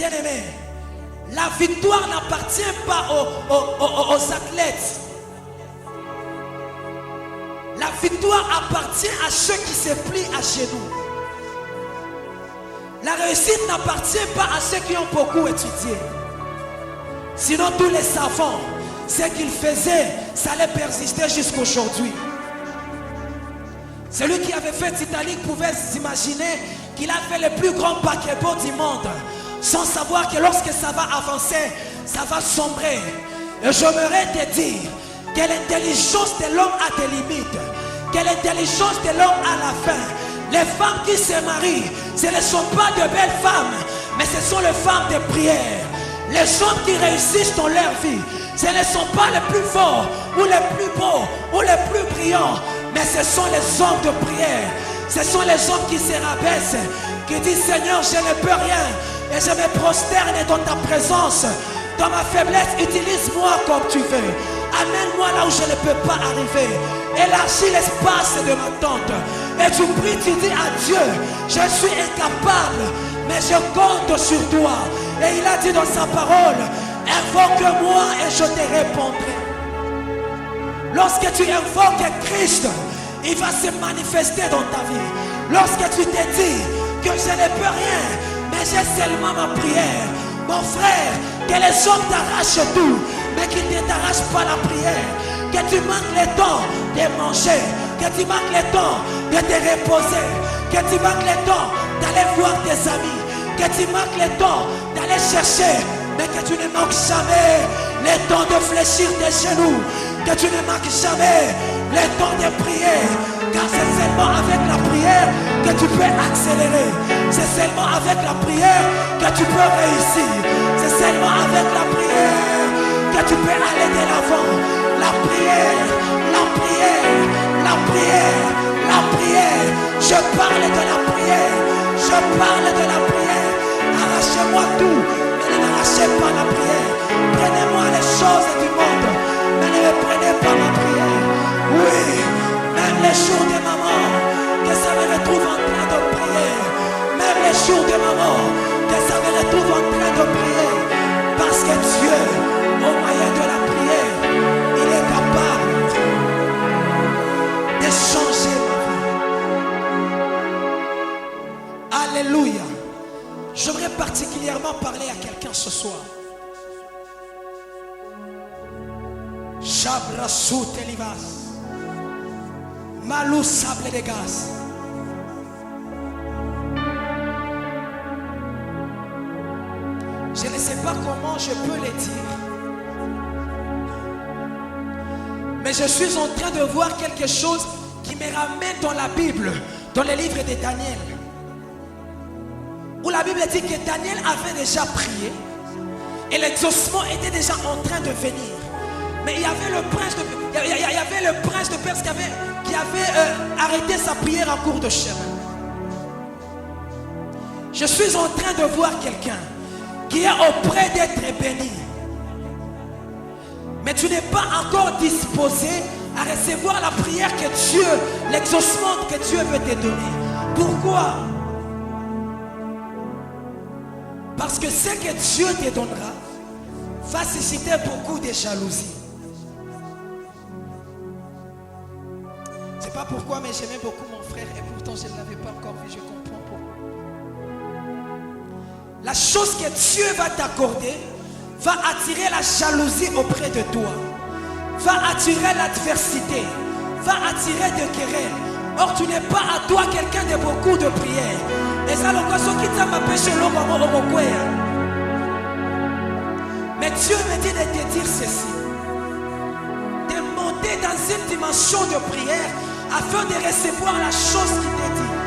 Bien-aimé, la victoire n'appartient pas aux athlètes. La victoire appartient à ceux qui se plient à genoux. La réussite n'appartient pas à ceux qui ont beaucoup étudié. Sinon tous les savants, ce qu'ils faisaient, ça allait persister jusqu'aujourd'hui. Celui qui avait fait Titanic pouvait s'imaginer qu'il a fait le plus grand paquebot du monde, sans savoir que lorsque ça va avancer, ça va sombrer. Et j'aimerais te dire que l'intelligence de l'homme a des limites, que l'intelligence de l'homme a la fin. Les femmes qui se marient, ce ne sont pas de belles femmes, mais ce sont les femmes de prière. Les hommes qui réussissent dans leur vie, ce ne sont pas les plus forts, ou les plus beaux, ou les plus brillants, mais ce sont les hommes de prière. Ce sont les hommes qui se rabaissent, qui disent Seigneur, je ne peux rien, et je me prosterne dans ta présence. Dans ma faiblesse, utilise-moi comme tu veux. Amène-moi là où je ne peux pas arriver. Élargis l'espace de ma tente. Et tu pries, tu dis à Dieu, je suis incapable, mais je compte sur toi. Et il a dit dans sa parole, invoque-moi et je te répondrai. Lorsque tu invoques Christ, il va se manifester dans ta vie. Lorsque tu te dis que je ne peux rien, mais j'ai seulement ma prière. Mon frère, que les hommes t'arrachent tout, mais qu'ils ne t'arrachent pas la prière. Que tu manques le temps de manger, que tu manques le temps de te reposer, que tu manques le temps d'aller voir tes amis, que tu manques le temps d'aller chercher, mais que tu ne manques jamais le temps de fléchir tes genoux, que tu ne manques jamais le temps de prier, car c'est seulement avec la prière que tu peux accélérer, c'est seulement avec la prière que tu peux réussir, c'est seulement avec la prière que tu peux aller de l'avant. La prière, la prière, la prière, la prière. Je parle de la prière, je parle de la prière. Arrachez-moi tout, mais ne m'arrachez pas la prière. Prenez-moi les choses du monde, mais ne me prenez pas ma prière. Oui, même les jours de ma mort, que ça me retrouve en train de prier. Même les jours de ma mort, que ça me retrouve en train de prier. Parce que Dieu, au moyen de la prière, il est capable de changer ma vie. Alléluia. J'aimerais particulièrement parler à quelqu'un ce soir. Chabrasou telivas. Malou sable de gaz. Je ne sais pas comment je peux le dire. Mais je suis en train de voir quelque chose qui me ramène dans la Bible, dans le livre de Daniel. Où la Bible dit que Daniel avait déjà prié et l'exaucement était déjà en train de venir. Mais il y avait le prince de Perse qui avait arrêté sa prière en cours de chemin. Je suis en train de voir quelqu'un qui est auprès d'être béni. Mais tu n'es pas encore disposé à recevoir la prière que Dieu, l'exaucement que Dieu veut te donner. Pourquoi? Parce que ce que Dieu te donnera va susciter beaucoup de jalousie. Je ne sais pas pourquoi, mais j'aimais beaucoup mon frère et pourtant je ne l'avais pas encore vu. Je comprends pourquoi. La chose que Dieu va t'accorder va attirer la jalousie auprès de toi, va attirer l'adversité, va attirer des querelles. Or tu n'es pas à toi quelqu'un de beaucoup de prières. Et ça l'occasion qui t'a m'empêché l'homme. Mais Dieu me dit de te dire ceci, de monter dans une dimension de prière afin de recevoir la chose qui t'est dit.